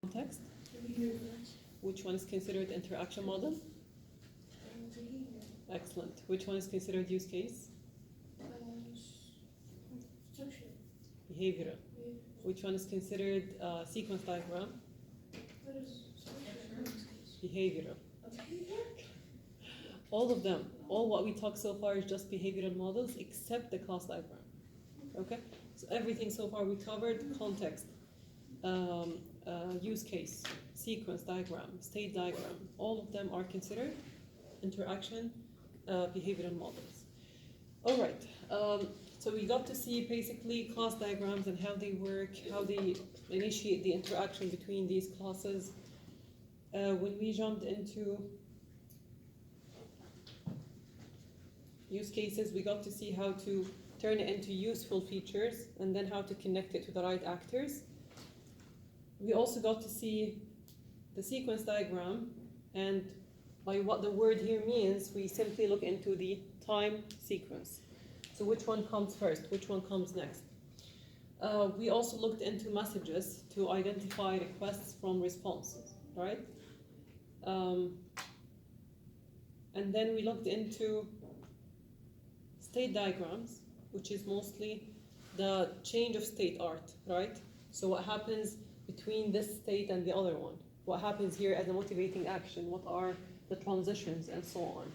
Context. Which one is considered interaction model? Excellent. Which one is considered use case? Behavioral. Which one is considered sequence diagram? Behavioral. All of them, all what we talked so far is just behavioral models except the class diagram. Okay? So everything so far we covered: context, use case, sequence diagram, state diagram. All of them are considered interaction behavioral models. All right. So we got to see basically class diagrams and how they work, how they initiate the interaction between these classes. When we jumped into use cases, we got to see how to turn it into useful features and then how to connect it to the right actors. We also got to see the sequence diagram, and by what the word here means, we simply look into the time sequence. So which one comes first? Which one comes next? We also looked into messages to identify requests from responses, right? And then we looked into state diagrams, which is mostly the change of state art, right? So what happens between this state and the other one? What happens here as a motivating action? What are the transitions and so on?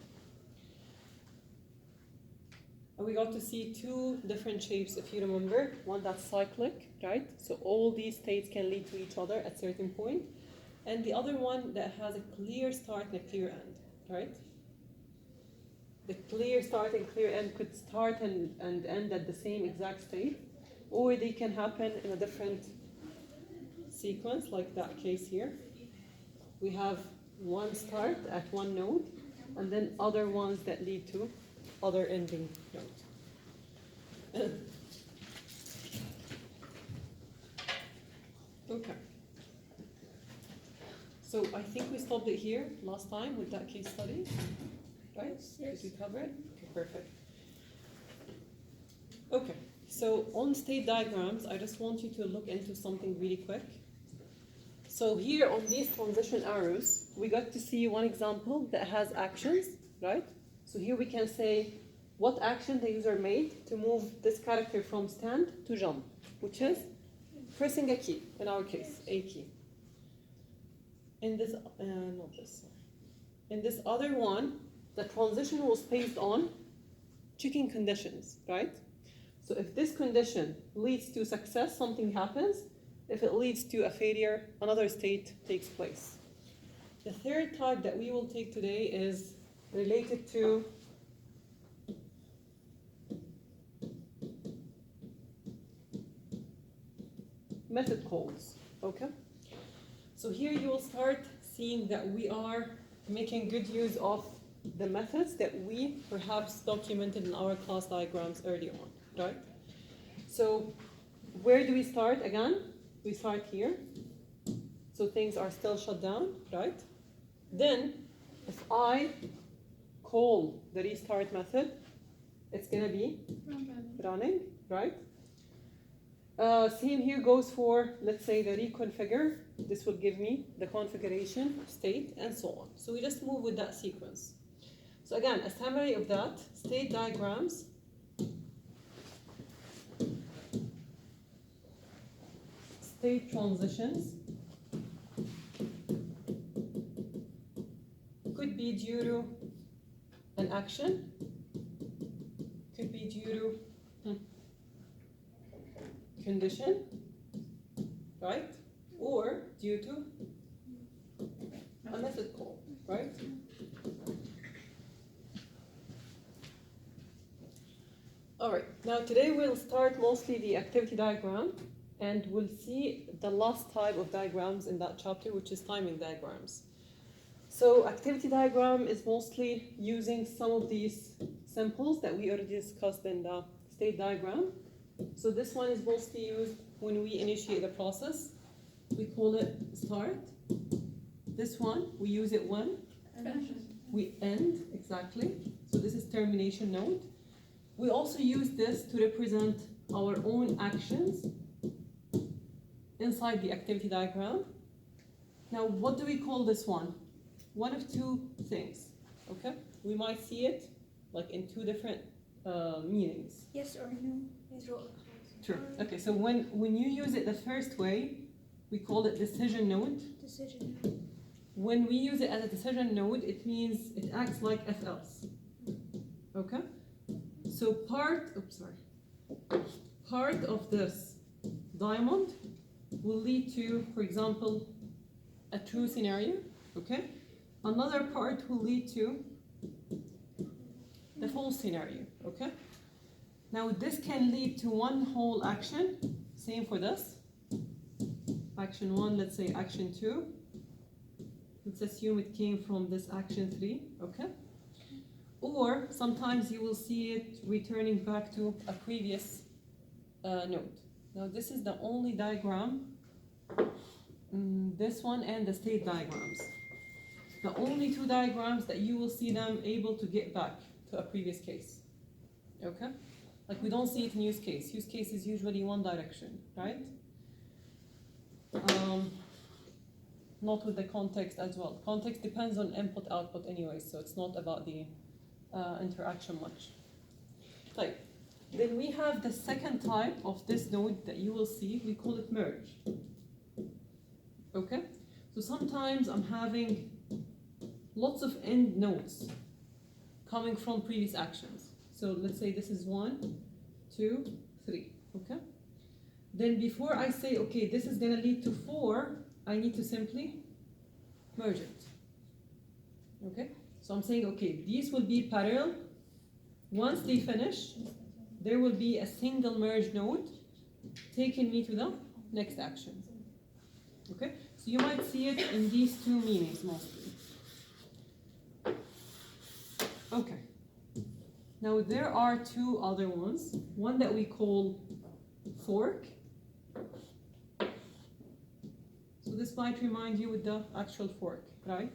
And we got to see two different shapes, if you remember. One that's cyclic, right? So all these states can lead to each other at certain point. And the other one that has a clear start and a clear end, right? The clear start and clear end could start and end at the same exact state, or they can happen in a different sequence, like that case here. We have one start at one node, and then other ones that lead to other ending nodes. Okay. So I think we stopped it here last time with that case study, right? Yes. Did we cover it? Okay, perfect. Okay, so on state diagrams, I just want you to look into something really quick. So here on these transition arrows, we got to see one example that has actions, right? So here we can say what action the user made to move this character from stand to jump, which is pressing a key, in our case, a key. In this, not this. In this other one, the transition was based on checking conditions, right? So if this condition leads to success, something happens. If it leads to a failure, another state takes place. The third type that we will take today is related to method calls, okay? So here you will start seeing that we are making good use of the methods that we perhaps documented in our class diagrams early on, right? So where do we start again? We start here. So things are still shut down, right? Then if I call the restart method, it's gonna be running, right? Same here goes for, let's say, the reconfigure. This will give me the configuration, state, and so on. So we just move with that sequence. So again, a summary of that: state diagrams, state transitions, could be due to an action, could be due to condition, right? Or due to a method call, right? All right, now today we'll start mostly the activity diagram, and we'll see the last type of diagrams in that chapter, which is timing diagrams. So activity diagram is mostly using some of these symbols that we already discussed in the state diagram. So this one is mostly used when we initiate the process. We call it start. This one, we use it when we end, exactly. So this is termination node. We also use this to represent our own actions inside the activity diagram. Now, what do we call this one? One of two things, okay? We might see it like in two different meanings. Yes or no? Yes. True. Okay, so when you use it the first way, we call it decision node. Decision. When we use it as a decision node, it means it acts like if else. Okay? So part of this diamond will lead to, for example, a true scenario. Okay? Another part will lead to the false scenario. Okay? Now this can lead to one whole action. Same for this. Action 1, let's say action 2. Let's assume it came from this action 3, okay? Or sometimes you will see it returning back to a previous node. Now this is the only diagram, this one and the state diagrams. The only two diagrams that you will see them able to get back to a previous case, okay? Like we don't see it in use case. Use case is usually one direction, right? Not with the context as well. Context depends on input output anyway, so it's not about the interaction much. Right. Then we have the second type of this node that you will see. We call it merge. Okay. So sometimes I'm having lots of end nodes coming from previous actions. So let's say this is 1, 2, 3. Okay. Then before I say, okay, this is going to lead to 4, I need to simply merge it. Okay? So I'm saying, okay, these will be parallel. Once they finish, there will be a single merge node taking me to the next action. Okay? So you might see it in these two meanings mostly. Okay. Now there are two other ones. One that we call fork. So this might remind you with the actual fork, right?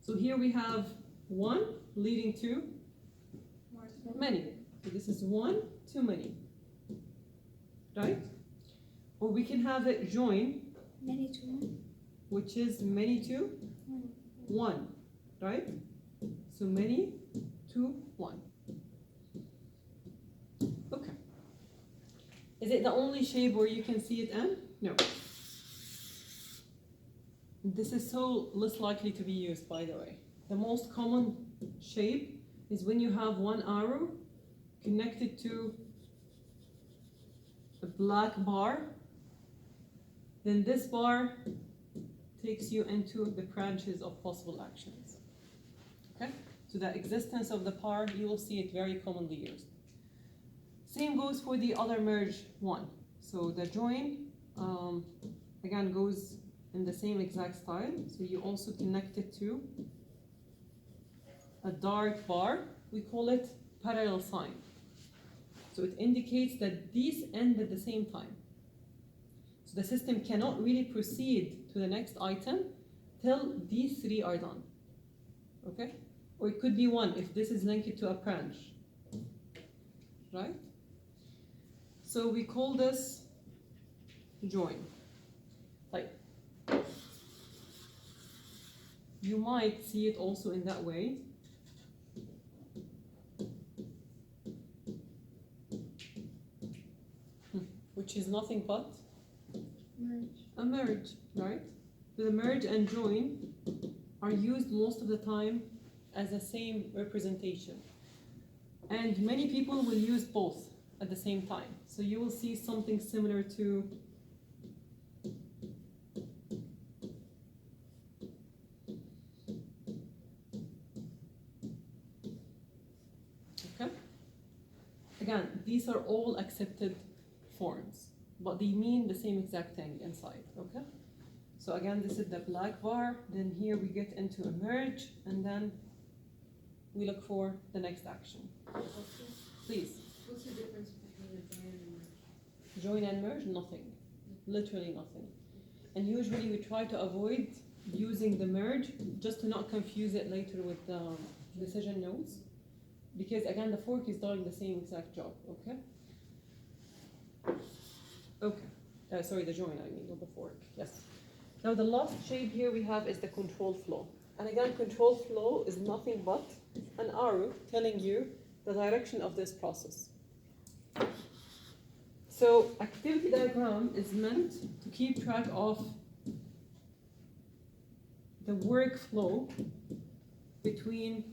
So here we have 1 leading to many. So this is 1 to many, right? Or we can have it join, Many to one. which is many to 1, right? So many to 1. Okay. Is it the only shape where you can see it in? No. This is so less likely to be used, by the way. The most common shape is when you have one arrow connected to a black bar. Then this bar takes you into the branches of possible actions. Okay? So the existence of the bar, you will see it very commonly used. Same goes for the other merge one. So the join, again, goes in the same exact style. So you also connect it to a dark bar. We call it parallel sign. So it indicates that these end at the same time. So the system cannot really proceed to the next item till these three are done. Okay? Or it could be one if this is linked to a branch. Right? So we call this join. Like, you might see it also in that way. Which is nothing but a merge, right? The merge and join are used most of the time as the same representation. And many people will use both at the same time. So you will see something similar to okay? Again, these are all accepted forms, but they mean the same exact thing inside, okay? So again, this is the black bar, then here we get into a merge, and then we look for the next action. Please. What's the difference between a join and a merge? Join and merge, nothing. Literally nothing. And usually we try to avoid using the merge just to not confuse it later with decision nodes. Because again, the fork is doing the same exact job, okay? Okay. Sorry, the join, I mean, not the fork. Yes. Now the last shape here we have is the control flow. And again, control flow is nothing but an arrow telling you the direction of this process. So activity diagram is meant to keep track of the workflow between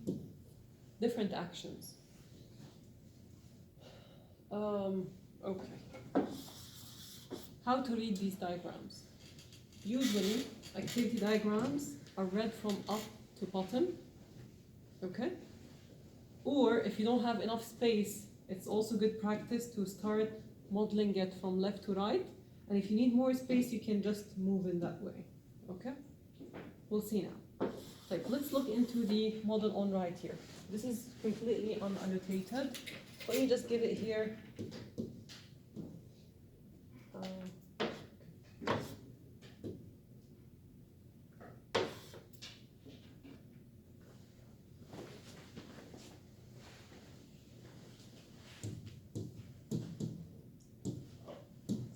different actions. Okay. How to read these diagrams? Usually, activity diagrams are read from up to bottom, okay? Or if you don't have enough space, it's also good practice to start modeling it from left to right. And if you need more space, you can just move in that way, okay? We'll see now. Like, let's look into the model on right here. This is completely unannotated. Let me just give it here.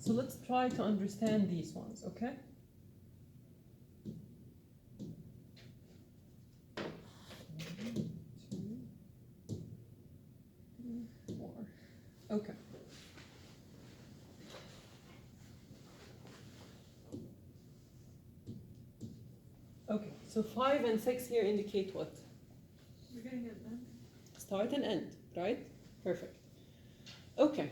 So let's try to understand these ones, okay? Okay. Okay, so 5 and 6 here indicate what? We're getting it then. Start and end, right? Perfect. Okay,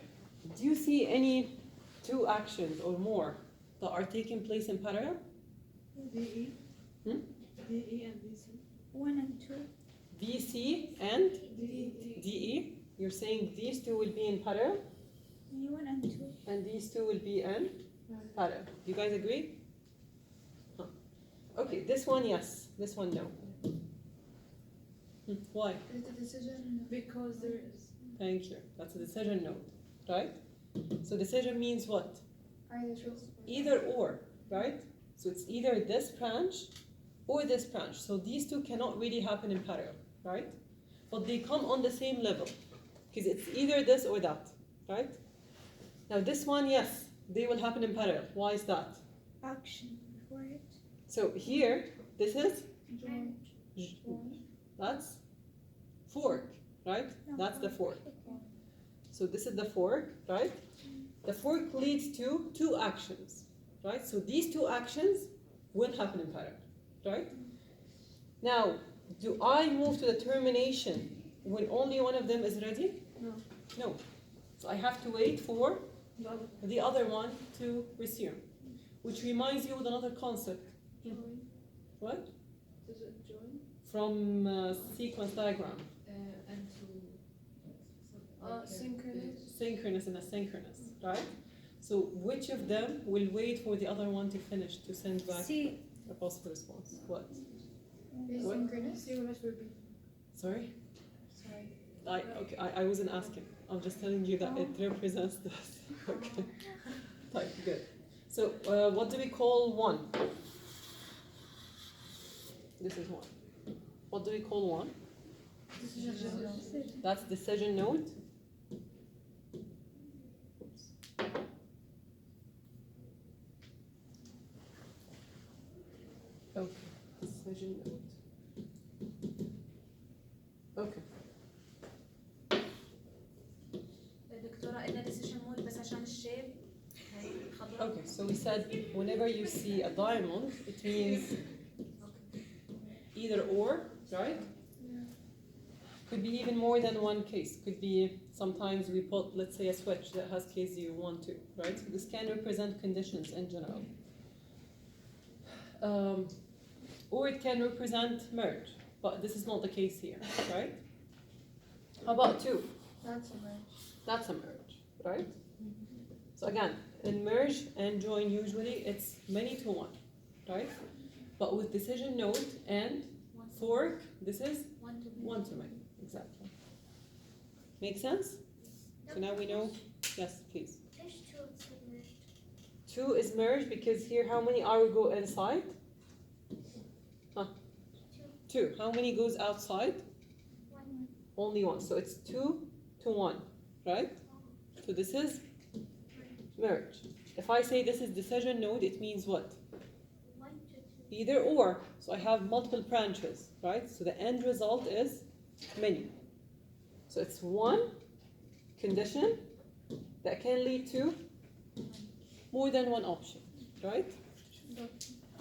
do you see any two actions or more that are taking place in parallel? DE. Hmm? DE and DC. 1 and 2. DC and DE. DE. You're saying these two will be in parallel E1 and 2. and these two will be in parallel. You guys agree? Huh. Okay, this one yes, this one no. Why? Is the decision because there is Thank you. That's a decision node, right? So decision means what? either true. Either or, right? So it's either this branch or this branch. So these two cannot really happen in parallel, right? But they come on the same level because it's either this or that, right? Now this one, yes, they will happen in parallel. Why is that? Action before it. So here, this is, Join. that's fork, right? No, That's the fork. Okay. So this is the fork, right? The fork leads to two actions, right? So these two actions will happen in parallel, right? Now, do I move to the termination when only one of them is ready? No. No. So I have to wait for The other. the other one to resume, which reminds you of another concept. Join. What? Is it join? From sequence diagram. And to. Synchronous. Synchronous and asynchronous, right? So which of them will wait for the other one to finish to send back C. a possible response? What? Asynchronous. Synchronous would be. Sorry? Sorry. I wasn't asking. I'm just telling you that it represents this. Okay. Right, good. So what do we call one? This is one. What do we call one? Decision. That's decision node. Okay, decision node. Okay. دكتورة قلنا decision mode بس عشان الشيب هي الخضراء. Okay, so we said whenever you see a diamond, it means either or, right? Could be even more than one case. Could be sometimes we put, let's say, a switch that has case you want to, right? So this can represent conditions in general. Or it can represent merge, but this is not the case here, right? How about two? That's a merge. That's a merge, right? So again, in merge and join usually it's many to one, right? But with decision node and fork, this is one to many, exactly. Make sense? So now we know, yes, please. There's 2 submerged. Two is merged because here how many are go inside? Huh? Two. How many goes outside? 1. Only one. So it's 2 to 1, right? So this is merge. If I say this is decision node, it means what? 1 Either or. So I have multiple branches, right? So the end result is many. So it's one condition that can lead to more than one option, right? The,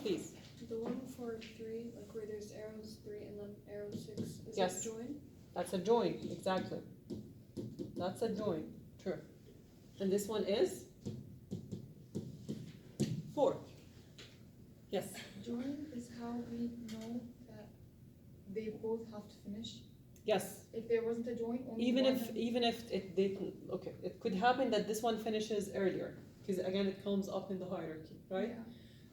Please. the one for 3, like where there's arrows 3 and then arrow 6, is Yes. that join? That's a join, exactly. That's a join, true. And this one is 4. Yes. Join is how we know that they both have to finish. Yes. If there wasn't a join, only Even one if it didn't, okay, it could happen that this one finishes earlier, because again it comes up in the hierarchy, right? Yeah.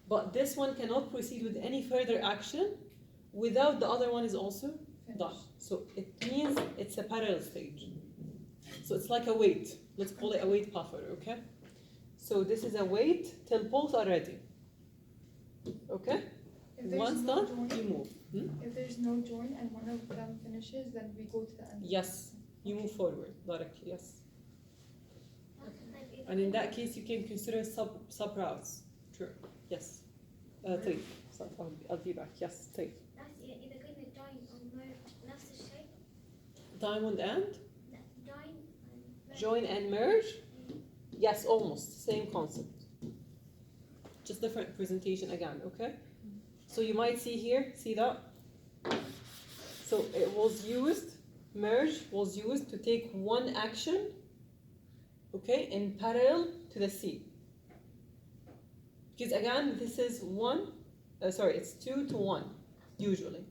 But this one cannot proceed with any further action without the other one is also done. Finish. So it means it's a parallel stage. So it's like a wait. Let's call it a wait buffer, okay? So this is a wait till both are ready. Okay? If there's Once no done, you join, move. if there's no join and one of them finishes, then we go to the end. Yes, you move forward directly, yes. Like And in that case, you can consider sub routes. True. Yes. طيب. So I'll be back. Yes. طيب. بس إذا قلنا join أو merge نفس الشيء. Diamond and لا join and merge. join and merge. Yes, almost same concept. Just different presentation again. Okay. So you might see here. See that? So it was used. Merge was used to take one action. Okay, in parallel to the C. Because again, this is it's 2 to 1, usually.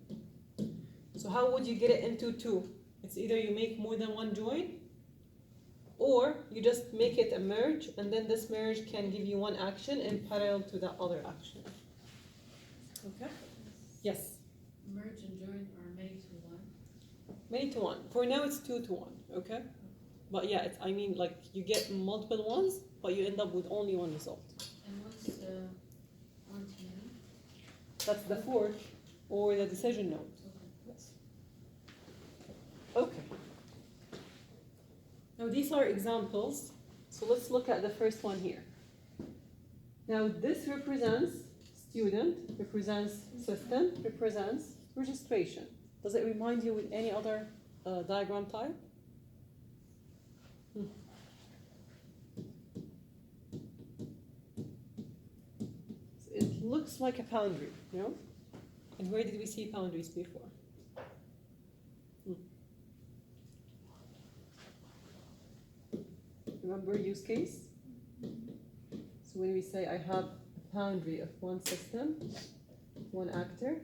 So how would you get it into 2? It's either you make more than one join, or you just make it a merge, and then this merge can give you one action in parallel to the other action. Okay? Yes? Merge and join are many to one. Many to 1. For now, it's 2 to 1, okay? But yeah, I mean, like, you get multiple ones, but you end up with only one result. And what's the one to many? That's the fork or the decision node. Yes. Okay. Now these are examples. So let's look at the first one here. Now this represents student, represents system, represents registration. Does it remind you with any other diagram type? It looks like a boundary, you know? And where did we see boundaries before? Remember use case? So when we say I have a boundary of one system, one actor,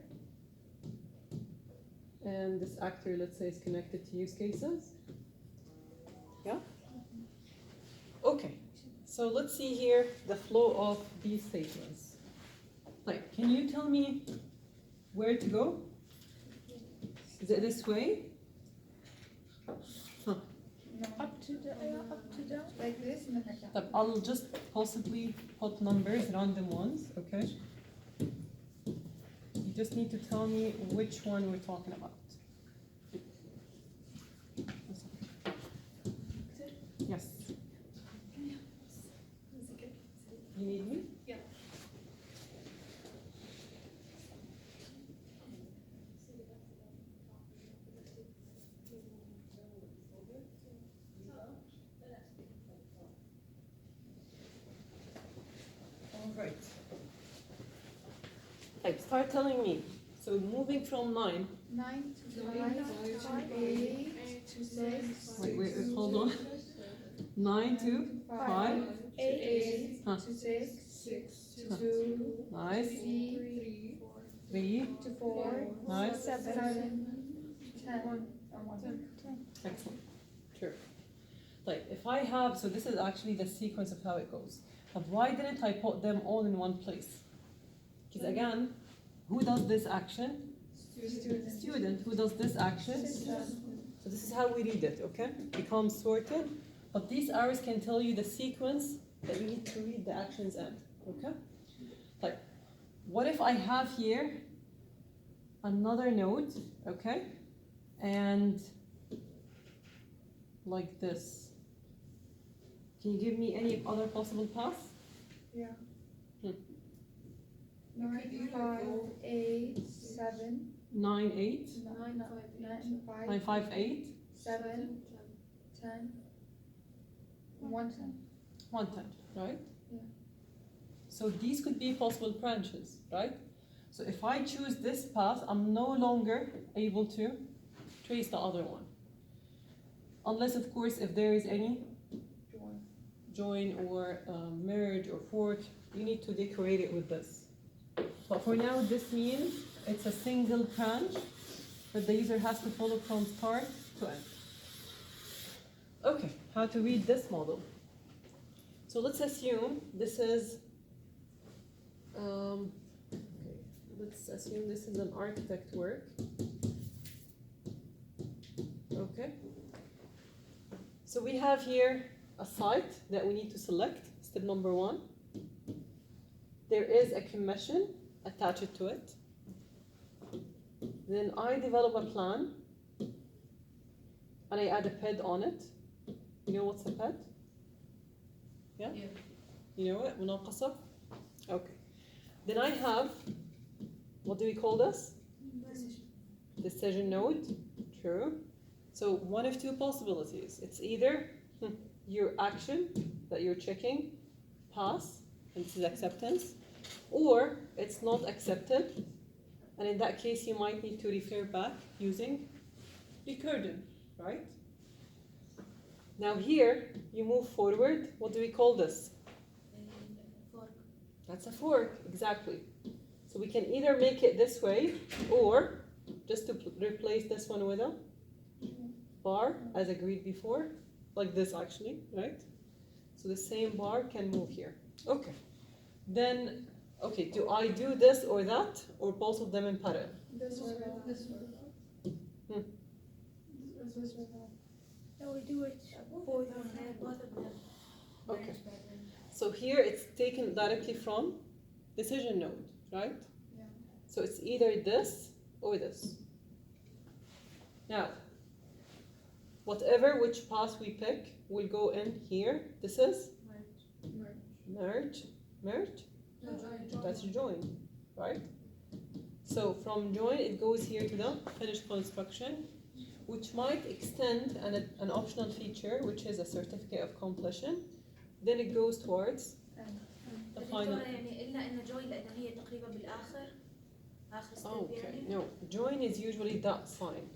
and this actor, let's say, is connected to use cases. Yeah? Okay, so let's see here the flow of these statements. Like, can you tell me where to go? Is it this way? Huh. No. Up to down. Like this and then like that. طب I'll just possibly put numbers, random ones, okay? You just need to tell me which one we're talking about. Yes. You need me? Yeah. All right. Like, start telling me. So moving from 9. 9 to 5 to 8 to 6. Wait, hold on. 9 to 5. 8 Huh. to 6. 6 to 2. Nice. 3 3. to 4. Nice. 7 10 or 1. Excellent. Sure. Like, if I have, so this is actually the sequence of how it goes. But why didn't I put them all in one place? Because again, who does this action? Student. Who does this action? So this is how we read it, okay? Becomes sorted. But these arrows can tell you the sequence that you need to read the actions in, okay? Like, what if I have here another node, okay? And like this. Can you give me any other possible paths? Yeah. 9, 5, 8, 7, 9, 8, 9, 9, 5, 9, 5, 8, 7, 10, 110. 110, right? Yeah. So these could be possible branches, right? So if I choose this path, I'm no longer able to trace the other one. Unless, of course, if there is any join or merge or fork, you need to decorate it with this. But for now, this means it's a single branch that the user has to follow from start to end. Okay, how to read this model? So let's assume this is, let's assume this is an architect work. Okay. So we have here a site that we need to select, step number 1. There is a commission attached to it. Then I develop a plan and I add a PED on it. You know what's a PED? Yeah? Yeah. You know it? مناقصة? Okay. Then I have, what do we call this? Decision node. True. So one of two possibilities. It's either your action that you're checking, pass, and this is acceptance, or it's not accepted, and in that case you might need to refer back using recursion, right? Now here, you move forward. What do we call this? Fork. That's a fork, exactly. So we can either make it this way, or just to replace this one with a bar, as agreed before, like this actually, right? So the same bar can move here. Okay. Then, okay, do I do this or that, or both of them in parallel? This or that. This or that. This or that. No, we do it both of them. Both of them. Okay. So here it's taken directly from decision node, right? Yeah. So it's either this or this. Now, whatever which path we pick will go in here. This is merge, merge. That's join, right? So from join it goes here to the finished construction, which might extend an optional feature, which is a certificate of completion. Then it goes towards the final. دكتورة يعني قلنا إنه join لأنه هي تقريبا بالآخر آخر step Okay, يعني. no, join is usually that sign.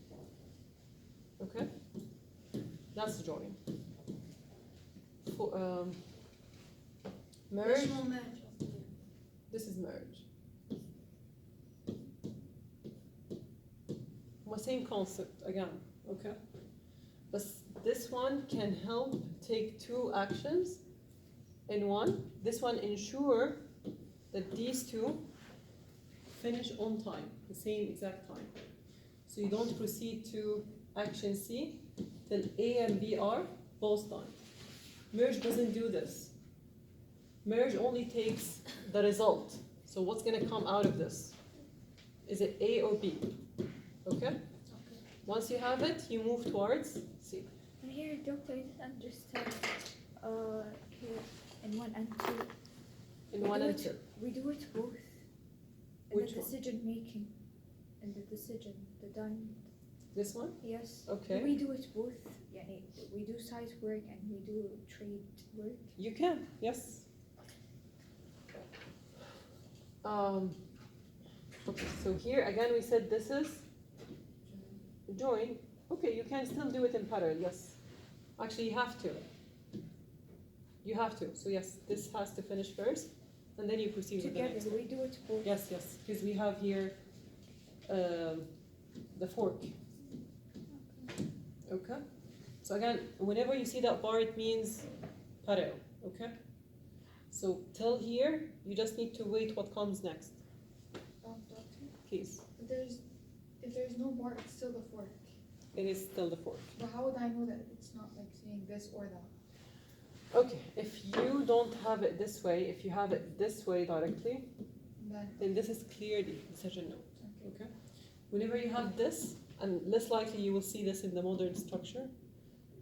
Okay, that's join. For, merge, ليش مو merge قصدي؟ this is merge. Well, same concept again, okay? But this one can help take two actions in one. This one ensure that these two finish on time, the same exact time. So you don't proceed to action C till A and B are both done. Merge doesn't do this. Merge only takes the result. So what's going to come out of this? Is it A or B? Okay? Once you have it, you move towards C. And here, doctor, I just understand. Here in 1 and 2. In 1 and 2. We do it both. In Which the one? decision making. In the decision, the diamond. This one? Yes. Okay. We do it both. يعني we do site work and we do trade work. You can, yes. Okay, so here again we said this is join. Okay, you can still do it in parallel, yes. Actually, you have to. You have to. So yes, this has to finish first, and then you proceed with the Together, next. we do it both. Yes, yes, because we have here the fork. Okay. So again, whenever you see that bar, it means parallel. Okay. So till here, you just need to wait what comes next. Doctor, Please. if there's no bar, it's still the fork. It is still the fork. But how would I know that it's not like saying this or that? Okay. If you don't have it this way, if you have it this way directly, then this is clearly decision node. Okay. Whenever you have this, and less likely you will see this in the modern structure,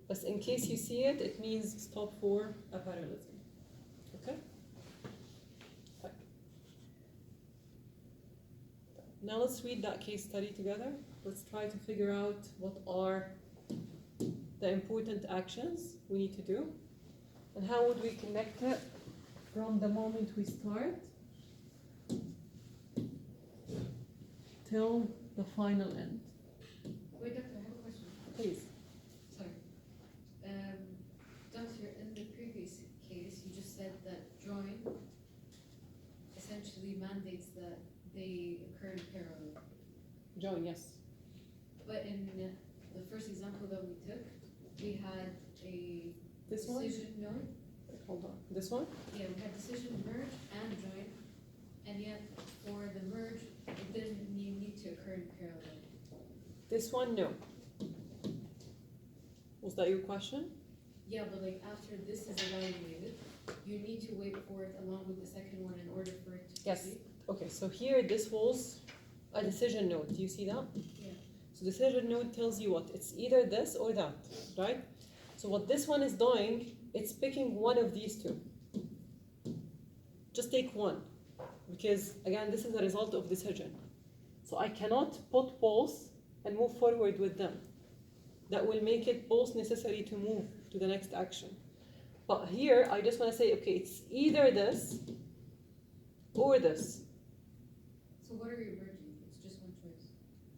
but in case you see it, it means stop for a parallelism. Okay? Fine. Now let's read that case study together. Let's try to figure out what are the important actions we need to do and how would we connect it from the moment we start till the final end. Wait, Doctor, I have a question. Please. Sorry. Doctor, in the previous case, you just said that join essentially mandates that they occur in parallel. Join, yes. But in the first example that we took, we had a This one? decision node. Hold on. This one? Yeah, we had decision merge and join, and yet for the merge, it didn't need to occur in parallel. This one, no. Was that your question? Yeah, but like after this is evaluated, you need to wait for it along with the second one in order for it to Yes. proceed. Okay, so here this was a decision node. Do you see that? Yeah. So decision node tells you what? It's either this or that, right? So what this one is doing, it's picking one of these two. Just take one, because again, this is a result of decision. So I cannot put both and move forward with them. That will make it both necessary to move to the next action. But here, I just want to say, okay, it's either this or this. So what are you merging? It's just one choice.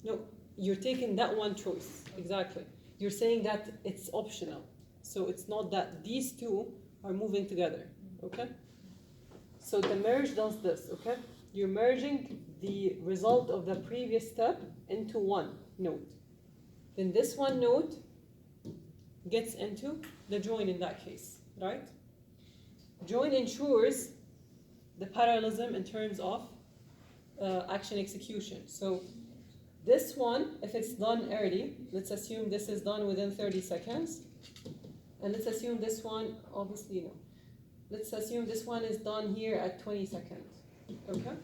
No, you're taking that one choice, exactly. You're saying that it's optional. So it's not that these two are moving together, okay? So the merge does this, okay? You're merging the result of the previous step into one node. Then this one node gets into the join in that case, right? Join ensures the parallelism in terms of action execution. So this one, if it's done early, let's assume this is done within 30 seconds. And let's assume this one, obviously no. Let's assume this one is done here at 20 seconds, okay?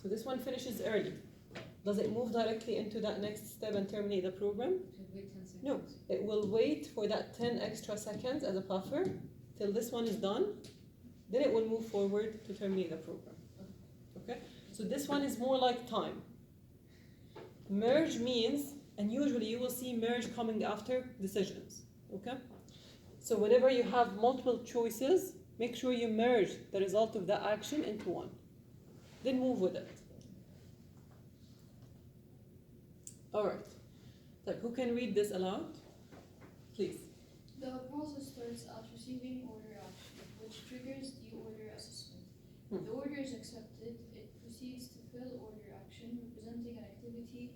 So this one finishes early. Does it move directly into that next step and terminate the program? Should wait 10 seconds. No, it will wait for that 10 extra seconds as a buffer till this one is done. Then it will move forward to terminate the program, okay? So this one is more like time. Merge means, and usually you will see merge coming after decisions, okay? So whenever you have multiple choices, make sure you merge the result of that action into one. Then move with it. All right. So who can read this aloud? Please. The process starts at receiving order action, which triggers the order assessment. If the order is accepted, it proceeds to fill order action, representing an activity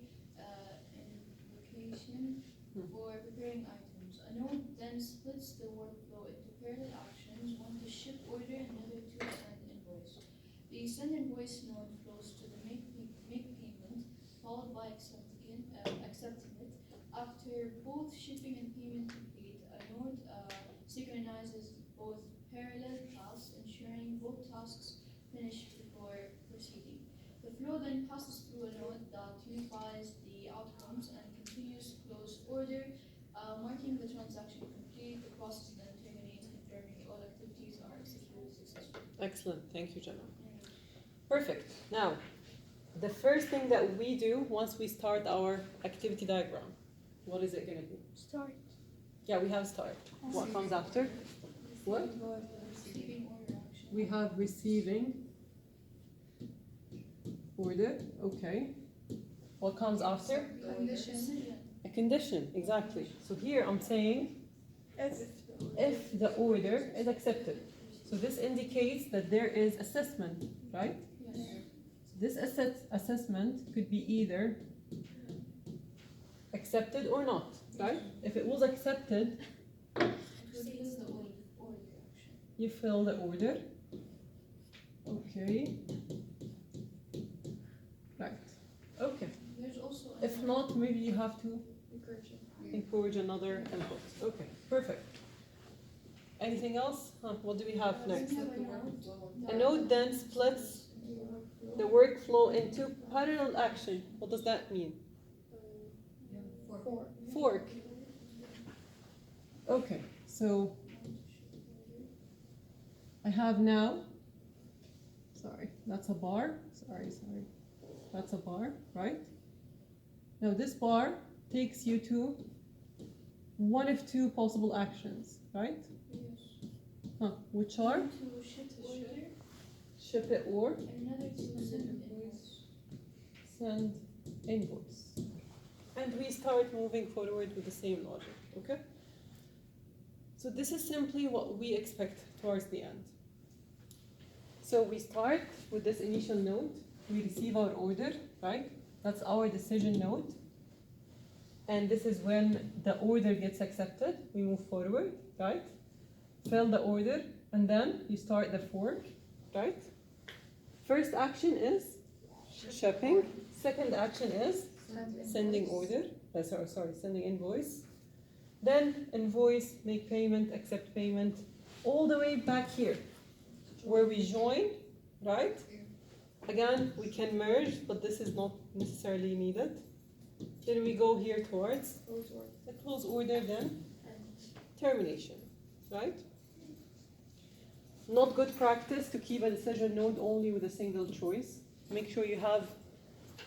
invocation for preparing items. A node then splits the workflow into parallel actions, one to ship order and another to send invoice. The send invoice node flows to the make payment, followed by accepting it. After both shipping and payment complete, a node synchronizes both parallel tasks, ensuring both tasks finish before proceeding. The flow then passes through a node that unifies the outcomes and continues close order, marking the transaction complete. The process then terminates, confirming all activities are executed successfully. Excellent. Thank you, Jenna. Perfect. Now, the first thing that we do once we start our activity diagram, what is it going to be? Start. Yeah, we have start. What comes after? What? Receiving order action. We have receiving order. Okay. What comes after? Condition. A condition. Exactly. So here I'm saying if the order is accepted. So this indicates that there is assessment, right? Yes. This assessment could be either accepted or not, right? If it was accepted, Proceeds the order action. you fill the order. Okay. Right. Okay. There's also If not, maybe you have to recursion. encourage another input. Okay, perfect. Anything else? What do we have next? We have a node. A node then splits the workflow into parallel action. What does that mean? Four. Fork. Okay, so I have now, sorry, that's a bar. Sorry. That's a bar, right? Now this bar takes you to one of two possible actions, right? Yes. Which are One to ship order ship it or and another to send invoice. send invoice. And we start moving forward with the same logic, okay? So this is simply what we expect towards the end. So we start with this initial node, we receive our order, right? That's our decision node. And this is when the order gets accepted, we move forward, right? Fill the order, and then you start the fork, right? First action is shipping. Second action is sending order. Sending invoice. Then invoice, make payment, accept payment, all the way back here, where we join, right? Again, we can merge, but this is not necessarily needed. Then we go here towards the close order, then termination, right? Not good practice to keep a decision node only with a single choice. Make sure you have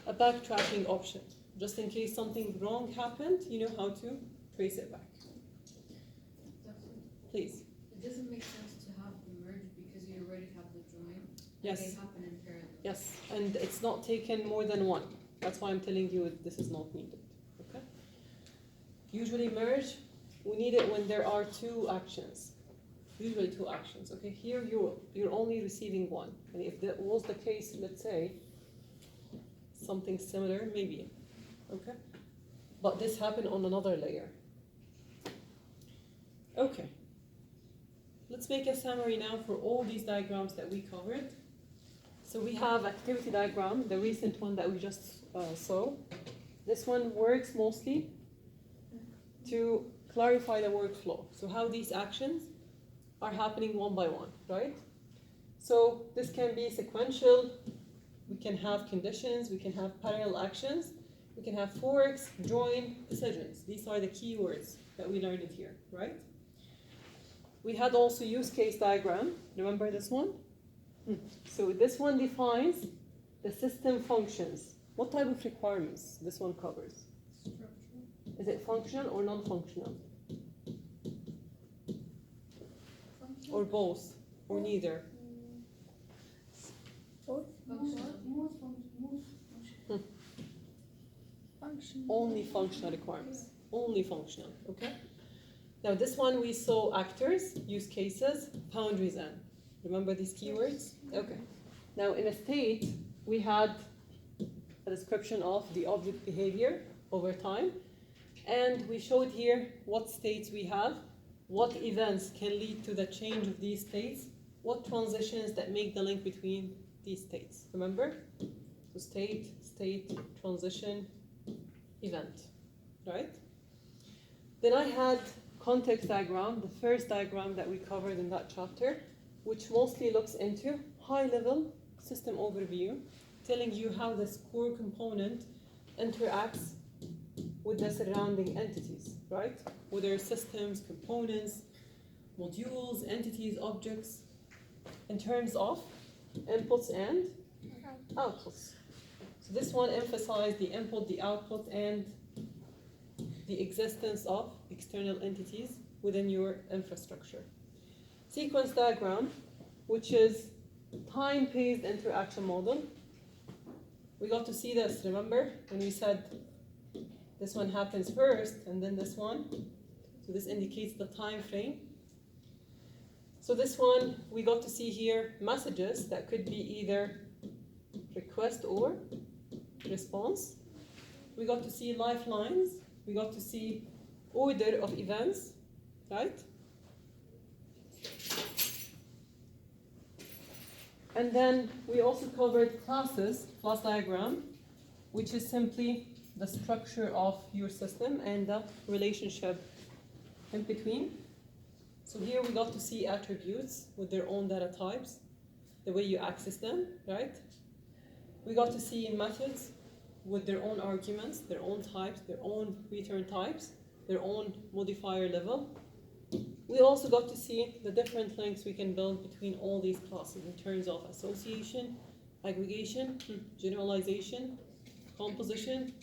a backtracking option. Just in case something wrong happened, you know how to trace it back. Please. It doesn't make sense to have the merge because you already have the join. Yes. They happen in parallel. Yes, and it's not taken more than one. That's why I'm telling you this is not needed. Okay. Usually merge, we need it when there are two actions. Usually two actions. Okay. Here you're only receiving one, and if that was the case, let's say something similar, maybe. Okay. But this happened on another layer. Okay. Let's make a summary now for all these diagrams that we covered. So we have activity diagram, the recent one that we just saw. This one works mostly to clarify the workflow. So how these actions are happening one by one, right? So this can be sequential. We can have conditions. We can have parallel actions. We can have forks, join, decisions. These are the keywords that we learned here, right? We had also use case diagram. Remember this one? So this one defines the system functions. What type of requirements this one covers? Is it functional or non-functional? Or both? Or neither? Both. Function. Only functional requirements. Only functional, okay? Now this one we saw actors, use cases, boundaries and. Remember these keywords? Okay. Now in a state, we had a description of the object behavior over time. And we showed here what states we have, what events can lead to the change of these states, what transitions that make the link between these states. Remember? So state, transition, event, right? Then I had context diagram, the first diagram that we covered in that chapter, which mostly looks into high-level system overview, telling you how this core component interacts with the surrounding entities, right? Whether systems, components, modules, entities, objects, in terms of inputs and outputs. So this one emphasized the input, the output, and the existence of external entities within your infrastructure. Sequence diagram, which is time-paced interaction model. We got to see this, remember, when we said this one happens first and then this one. So this indicates the time frame. So this one, we got to see here messages that could be either request or response. We got to see lifelines. We got to see order of events, right? And then we also covered classes, class diagram, which is simply the structure of your system and the relationship in between. So here we got to see attributes with their own data types, the way you access them, right? We got to see methods with their own arguments, their own types, their own return types, their own modifier level. We also got to see the different links we can build between all these classes in terms of association, aggregation, generalization, composition,